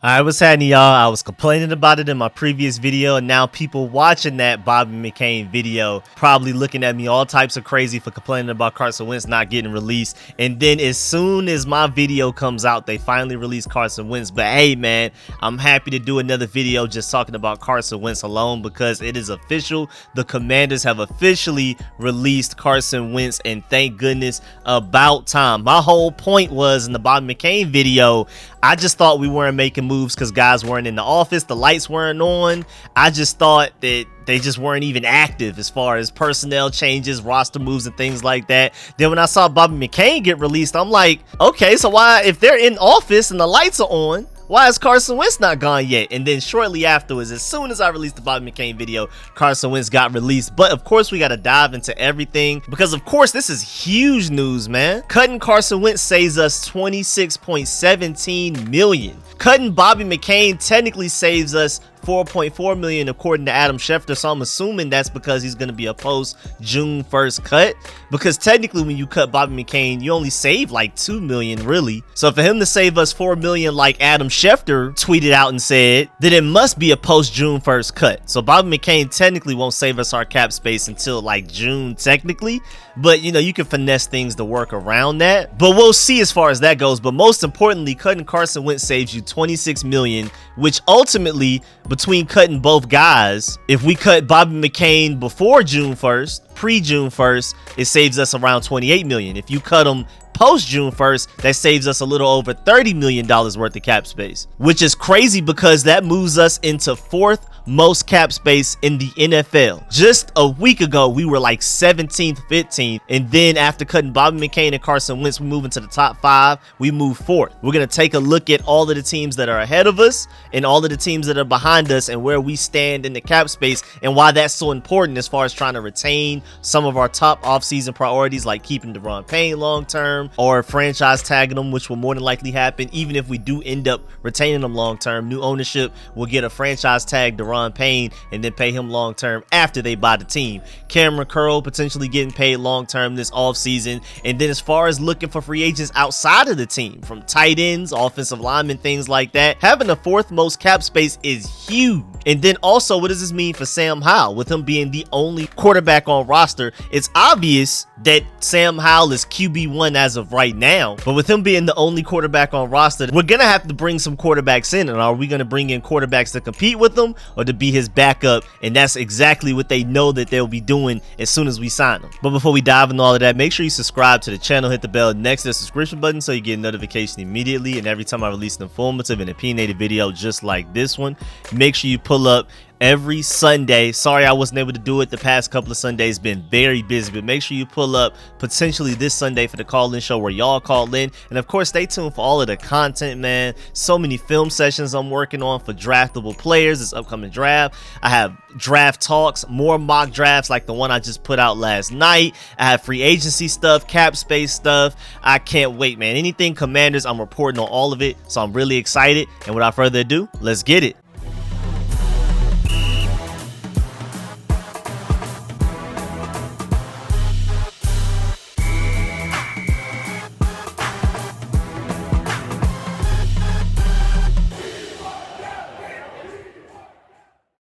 Alright, what's happening, y'all? I was complaining about it in my previous video, and now people watching that Bobby McCain video probably looking at me all types of crazy for complaining about Carson Wentz not getting released. And then as soon as my video comes out, they finally release Carson Wentz. But hey, man, I'm happy to do another video just talking about Carson Wentz alone because it is official. The Commanders have officially released Carson Wentz, and thank goodness, about time. My whole point was in the Bobby McCain video, I just thought we weren't making moves because guys weren't in the office, the lights weren't on. I just thought that they just weren't even active as far as personnel changes, roster moves, and things like that. Then when I saw Bobby McCain get released, I'm like, okay, so why, if they're in office and the lights are on, why is Carson Wentz not gone yet? And then shortly afterwards, as soon as I released the Bobby McCain video, Carson Wentz got released. But of course, we got to dive into everything because, of course, this is huge news, man. Cutting Carson Wentz saves us $26.17 million. Cutting Bobby McCain technically saves us $4.4 million according to Adam Schefter, so I'm assuming that's because he's going to be a post June 1st cut, because technically when you cut Bobby McCain you only save like $2 million really. So for him to save us $4 million like Adam Schefter tweeted out and said, then it must be a post June 1st cut. So Bobby McCain technically won't save us our cap space until like June technically, but you know, you can finesse things to work around that, but we'll see as far as that goes. But most importantly, cutting Carson Wentz saves you $26 million, which ultimately, between cutting both guys, if we cut Bobby McCain before June 1st, pre-June 1st, it saves us around $28 million. If you cut him post June 1st, that saves us a little over $30 million worth of cap space, which is crazy because that moves us into fourth most cap space in the NFL. Just a week ago, we were like 17th, 15th, and then after cutting Bobby McCain and Carson Wentz, we move into the top 5. We move fourth. We're gonna take a look at all of the teams that are ahead of us and all of the teams that are behind us and where we stand in the cap space and why that's so important as far as trying to retain some of our top offseason priorities, like keeping Daron Payne long term or franchise tagging them, which will more than likely happen. Even if we do end up retaining them long term, new ownership will get a franchise tag Daron Payne and then pay him long term after they buy the team. Kamren Curl potentially getting paid long term this offseason. And then as far as looking for free agents outside of the team, from tight ends, offensive linemen, things like that, having the fourth most cap space is huge. And then also, what does this mean for Sam Howell? With him being the only quarterback on roster, it's obvious that Sam Howell is QB1 as of right now, but with him being the only quarterback on roster, we're gonna have to bring some quarterbacks in. And are we gonna bring in quarterbacks to compete with them or to be his backup? And that's exactly what they know that they'll be doing as soon as we sign them. But before we dive into all of that, make sure you subscribe to the channel, hit the bell next to the subscription button so you get a notification immediately, and every time I release an informative and opinionated video just like this one. Make sure you pull up every Sunday. Sorry I wasn't able to do it the past couple of Sundays, been very busy, but make sure you pull up potentially this Sunday for the call-in show where y'all call in. And of course, stay tuned for all of the content, man. So many film sessions I'm working on for draftable players this upcoming draft. I have draft talks, more mock drafts like the one I just put out last night. I have free agency stuff, cap space stuff. I can't wait, man. Anything Commanders, I'm reporting on all of it, so I'm really excited. And without further ado, let's get it.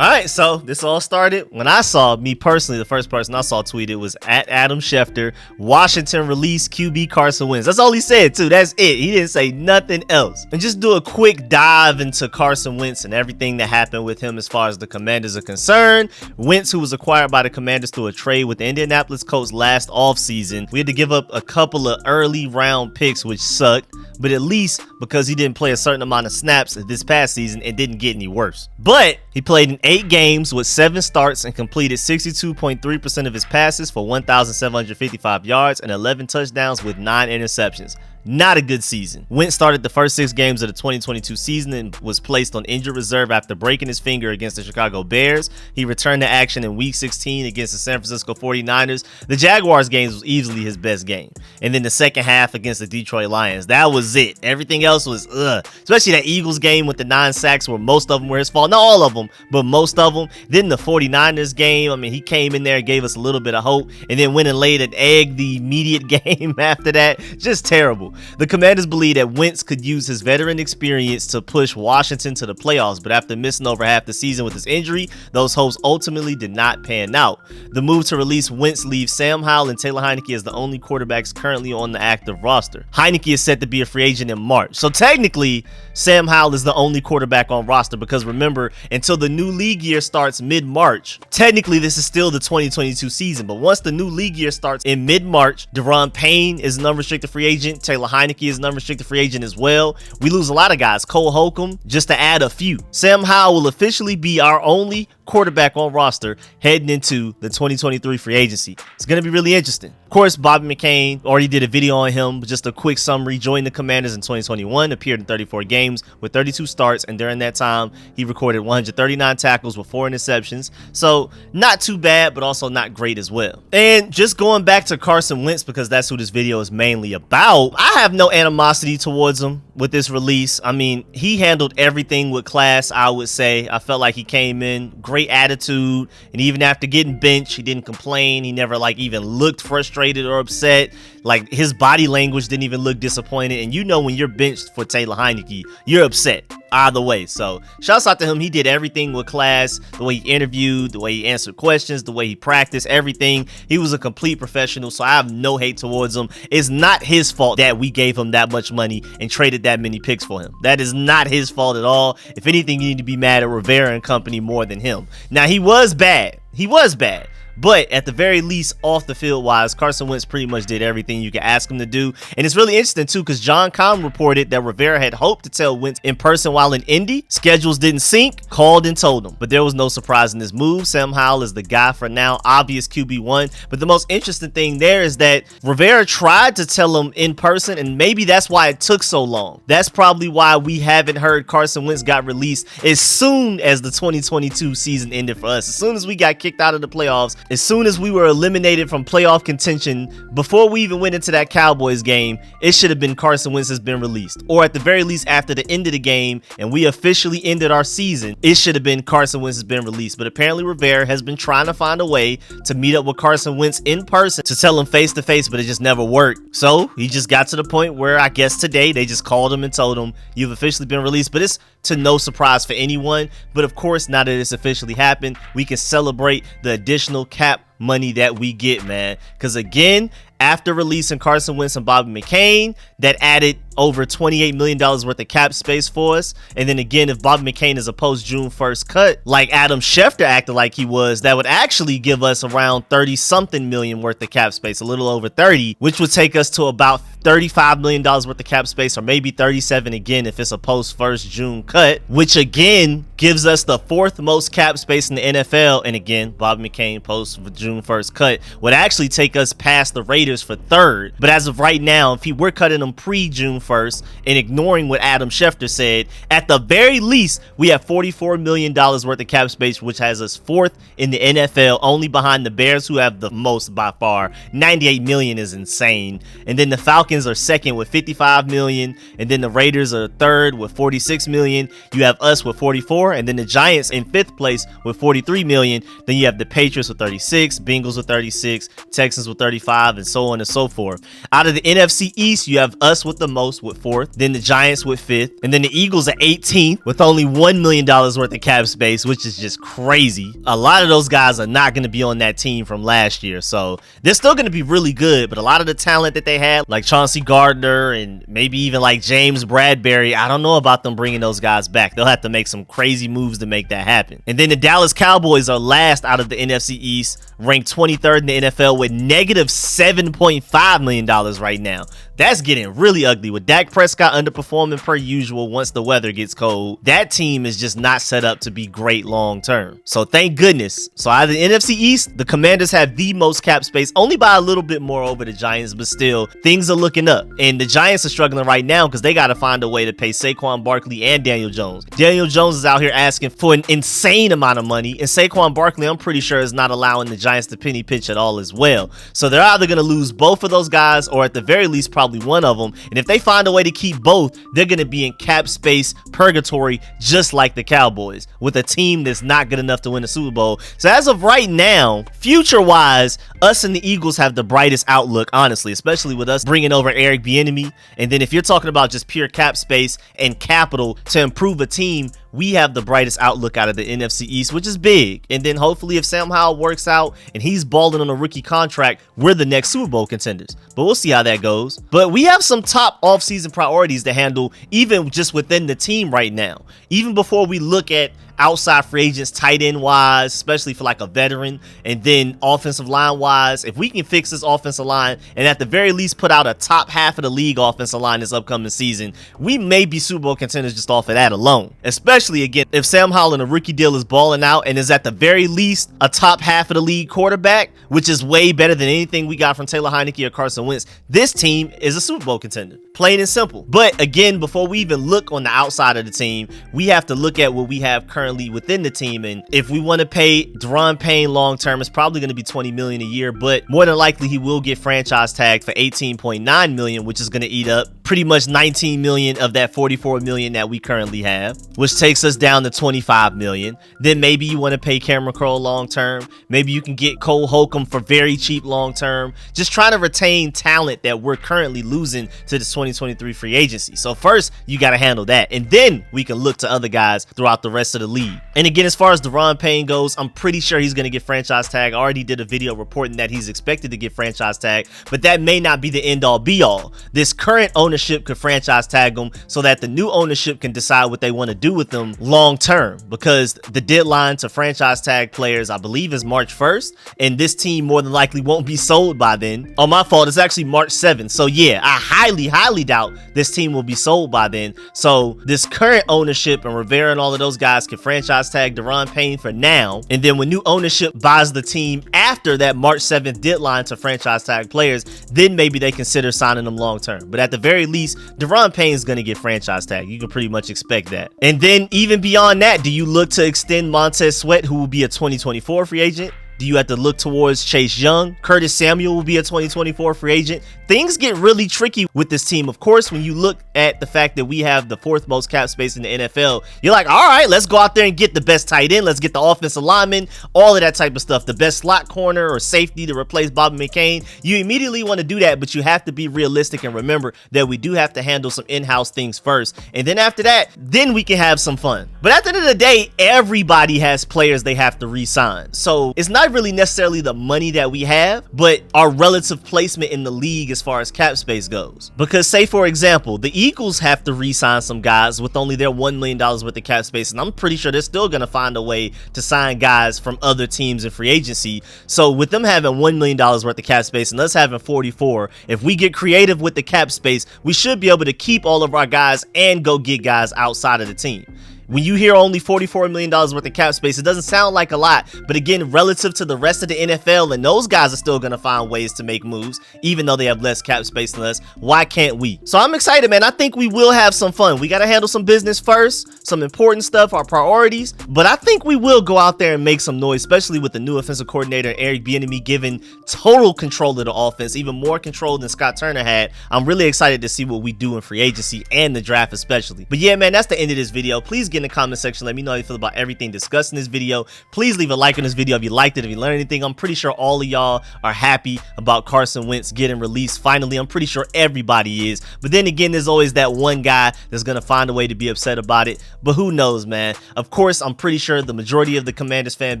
All right, so this all started when I saw, me personally, the first person I saw tweet it was at Adam Schefter, Washington released QB Carson Wentz. That's all he said too, that's it. He didn't say nothing else. And just do a quick dive into Carson Wentz and everything that happened with him as far as the Commanders are concerned. Wentz, who was acquired by the Commanders through a trade with the Indianapolis Colts last offseason. We had to give up a couple of early round picks, which sucked, but at least because he didn't play a certain amount of snaps this past season, it didn't get any worse. But he played in 8 games with 7 starts and completed 62.3% of his passes for 1,755 yards and 11 touchdowns with 9 interceptions. Not a good season. Wentz started the first 6 games of the 2022 season and was placed on injured reserve after breaking his finger against the Chicago Bears. He returned to action in Week 16 against the San Francisco 49ers. The Jaguars games was easily his best game. And then the second half against the Detroit Lions. That was it. Everything else was especially that Eagles game with the 9 sacks where most of them were his fault. Not all of them, but most of them. Then the 49ers game, I mean, he came in there and gave us a little bit of hope and then went and laid an egg the immediate game after that. Just terrible. The Commanders believe that Wentz could use his veteran experience to push Washington to the playoffs, but after missing over half the season with his injury, those hopes ultimately did not pan out. The move to release Wentz leaves Sam Howell and Taylor Heinicke as the only quarterbacks currently on the active roster. Heinicke is set to be a free agent in March. So technically, Sam Howell is the only quarterback on roster because remember, until the new league year starts mid-March, technically this is still the 2022 season, but once the new league year starts in mid-March, Daron Payne is an unrestricted free agent, Taylor Heinicke is an unrestricted free agent as well. We lose a lot of guys, Cole Holcomb, just to add a few. Sam Howell will officially be our only quarterback on roster heading into the 2023 free agency. It's going to be really interesting. Of course, Bobby McCain already did a video on him, but just a quick summary. Joined the Commanders in 2021, appeared in 34 games with 32 starts, and during that time, he recorded 139 tackles with 4 interceptions. So not too bad, but also not great as well. And just going back to Carson Wentz, because that's who this video is mainly about, I have no animosity towards him with this release. I mean, he handled everything with class, I would say. I felt like he came in, great attitude, and even after getting benched, he didn't complain. He never like even looked frustrated or upset. Like his body language didn't even look disappointed. And you know when you're benched for Taylor Heinicke, you're upset either way. So shouts out to him. He did everything with class, the way he interviewed, the way he answered questions, the way he practiced, everything. He was a complete professional, so I have no hate towards him. It's not his fault that we gave him that much money and traded that many picks for him. That is not his fault at all. If anything, you need to be mad at Rivera and company more than him. Now, he was bad. He was bad. But at the very least, off the field wise, Carson Wentz pretty much did everything you could ask him to do. And it's really interesting too, because John Com reported that Rivera had hoped to tell Wentz in person while in Indy. Schedules didn't sync, called and told him. But there was no surprise in this move. Sam Howell is the guy for now, obvious QB1. But the most interesting thing there is that Rivera tried to tell him in person, and maybe that's why it took so long. That's probably why we haven't heard Carson Wentz got released as soon as the 2022 season ended for us. As soon as we got kicked out of the playoffs, as soon as we were eliminated from playoff contention, before we even went into that Cowboys game, it should have been Carson Wentz has been released. Or at the very least, after the end of the game and we officially ended our season, it should have been Carson Wentz has been released. But apparently Rivera has been trying to find a way to meet up with Carson Wentz in person to tell him face to face, but it just never worked. So he just got to the point where I guess today they just called him and told him you've officially been released. But it's to no surprise for anyone. But of course, now that it's officially happened, we can celebrate the additional cap money that we get, man. Because again, after releasing Carson Wentz and Bobby McCain, that added over $28 million worth of cap space for us. And then again, if Bobby McCain is a post-June 1st cut, like Adam Schefter acted like he was, that would actually give us around 30-something million worth of cap space, a little over 30, which would take us to about $35 million worth of cap space, or maybe 37 again if it's a post-1st June cut, which again gives us the 4th most cap space in the NFL. And again, Bobby McCain post-June 1st cut would actually take us past the Raiders for 3rd. But as of right now, if we're cutting them pre-June 1st and ignoring what Adam Schefter said, at the very least, we have $44 million worth of cap space, which has us 4th in the NFL, only behind the Bears, who have the most by far. 98 million is insane. And then the Falcons are 2nd with 55 million. And then the Raiders are 3rd with 46 million. You have us with 44. And then the Giants in 5th place with 43 million. Then you have the Patriots with 36, Bengals with 36, Texans with 35, and so on and so forth. Out of the NFC East, you have us with the most with 4th, then the Giants with 5th, and then the Eagles at 18th with only $1 million worth of cap space, which is just crazy. A lot of those guys are not going to be on that team from last year, so they're still going to be really good, but a lot of the talent that they had, like Chauncey Gardner and maybe even like James Bradbury, I don't know about them bringing those guys back. They'll have to make some crazy moves to make that happen. And then the Dallas Cowboys are last out of the NFC East, ranked 23rd in the NFL with negative $7.5 million right now. That's getting really ugly with Dak Prescott underperforming per usual once the weather gets cold. That team is just not set up to be great long term. So thank goodness. So out of the NFC East, the Commanders have the most cap space, only by a little bit more over the Giants, but still things are looking up. And the Giants are struggling right now because they got to find a way to pay Saquon Barkley and Daniel Jones. Daniel Jones is out here asking for an insane amount of money, and Saquon Barkley, I'm pretty sure, is not allowing the Giants to penny pinch at all as well. So they're either going to lose both of those guys, or at the very least probably probably one of them. And if they find a way to keep both, they're going to be in cap space purgatory, just like the Cowboys, with a team that's not good enough to win a Super Bowl. So as of right now, future-wise, us and the Eagles have the brightest outlook, honestly, especially with us bringing over Eric Bieniemy. And then if you're talking about just pure cap space and capital to improve a team, we have the brightest outlook out of the NFC East, which is big. And then hopefully if Sam Howell works out and he's balling on a rookie contract, we're the next Super Bowl contenders. But we'll see how that goes. But we have some top offseason priorities to handle, even just within the team right now. Even before we look at outside free agents, tight end wise, especially for like a veteran, and then offensive line wise, if we can fix this offensive line and at the very least put out a top half of the league offensive line this upcoming season, we may be Super Bowl contenders just off of that alone. Especially again, if Sam Howell in a rookie deal is balling out and is at the very least a top half of the league quarterback, which is way better than anything we got from Taylor Heinicke or Carson Wentz, this team is a Super Bowl contender, plain and simple. But again, before we even look on the outside of the team, we have to look at what we have currently within the team. And if we want to pay Daron Payne long term, it's probably going to be $20 million a year, but more than likely he will get franchise tagged for $18.9 million, which is going to eat up pretty much $19 million of that $44 million that we currently have, which takes us down to $25 million. Then maybe you want to pay Kamren Curl long term. Maybe you can get Cole Holcomb for very cheap long term. Just trying to retain talent that we're currently losing to the 2023 free agency. So first you got to handle that, and then we can look to other guys throughout the rest of the league. And again, as far as Daron Payne goes, I'm pretty sure he's going to get franchise tag. I already did a video reporting that he's expected to get franchise tag, but that may not be the end all be all. This current ownership could franchise tag him so that the new ownership can decide what they want to do with them long term, because the deadline to franchise tag players, I believe, is March 1st, and this team more than likely won't be sold by then. Oh, my fault, it's actually March 7th. So yeah, I highly doubt this team will be sold by then. So this current ownership and Rivera and all of those guys can franchise tag Daron Payne for now, and then when new ownership buys the team after that March 7th deadline to franchise tag players, then maybe they consider signing them long term. But at the very least, Daron Payne is going to get franchise tag. You can pretty much expect that. And then even beyond that, do you look to extend Montez Sweat, who will be a 2024 free agent? Do you have to look towards Chase Young? Curtis Samuel will be a 2024 free agent. Things get really tricky with this team. Of course, when you look at the fact that we have the 4th most cap space in the NFL, you're like, all right, let's go out there and get the best tight end. Let's get the offensive lineman, all of that type of stuff. The best slot corner or safety to replace Bobby McCain. You immediately want to do that, but you have to be realistic and remember that we do have to handle some in-house things first. And then after that, then we can have some fun. But at the end of the day, everybody has players they have to re-sign. So it's not really necessarily the money that we have, but our relative placement in the league as far as cap space goes. Because say for example, the Eagles have to re-sign some guys with only their $1 million worth of cap space, and I'm pretty sure they're still going to find a way to sign guys from other teams in free agency. So with them having $1 million worth of cap space and us having 44, if we get creative with the cap space, we should be able to keep all of our guys and go get guys outside of the team. When you hear only $44 million worth of cap space, it doesn't sound like a lot, but again, relative to the rest of the NFL, and those guys are still going to find ways to make moves, even though they have less cap space than us. Why can't we? So I'm excited, man. I think we will have some fun. We got to handle some business first, some important stuff, our priorities, but I think we will go out there and make some noise, especially with the new offensive coordinator, Eric Bieniemy, given total control of the offense, even more control than Scott Turner had. I'm really excited to see what we do in free agency and the draft especially. But yeah, man, that's the end of this video. Please get in the comment section, let me know how you feel about everything discussed in this video. Please leave a like on this video if you liked it, if you learned anything. I'm pretty sure all of y'all are happy about Carson Wentz getting released finally. I'm pretty sure everybody is, but then again, there's always that one guy that's gonna find a way to be upset about it. But who knows, man. Of course, I'm pretty sure the majority of the Commanders fan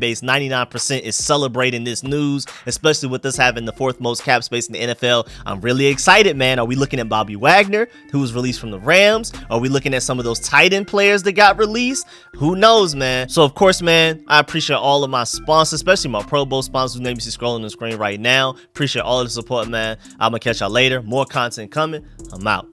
base, 99%, is celebrating this news, especially with us having the 4th most cap space in the NFL. I'm really excited, man. Are we looking at Bobby Wagner, who was released from the Rams? Are we looking at some of those tight end players that got released? Who knows, man. So of course, man, I appreciate all of my sponsors, especially my Pro Bowl sponsors whose name you see scrolling on the screen right now. Appreciate all of the support, man. I'm gonna catch y'all later. More content coming. I'm out.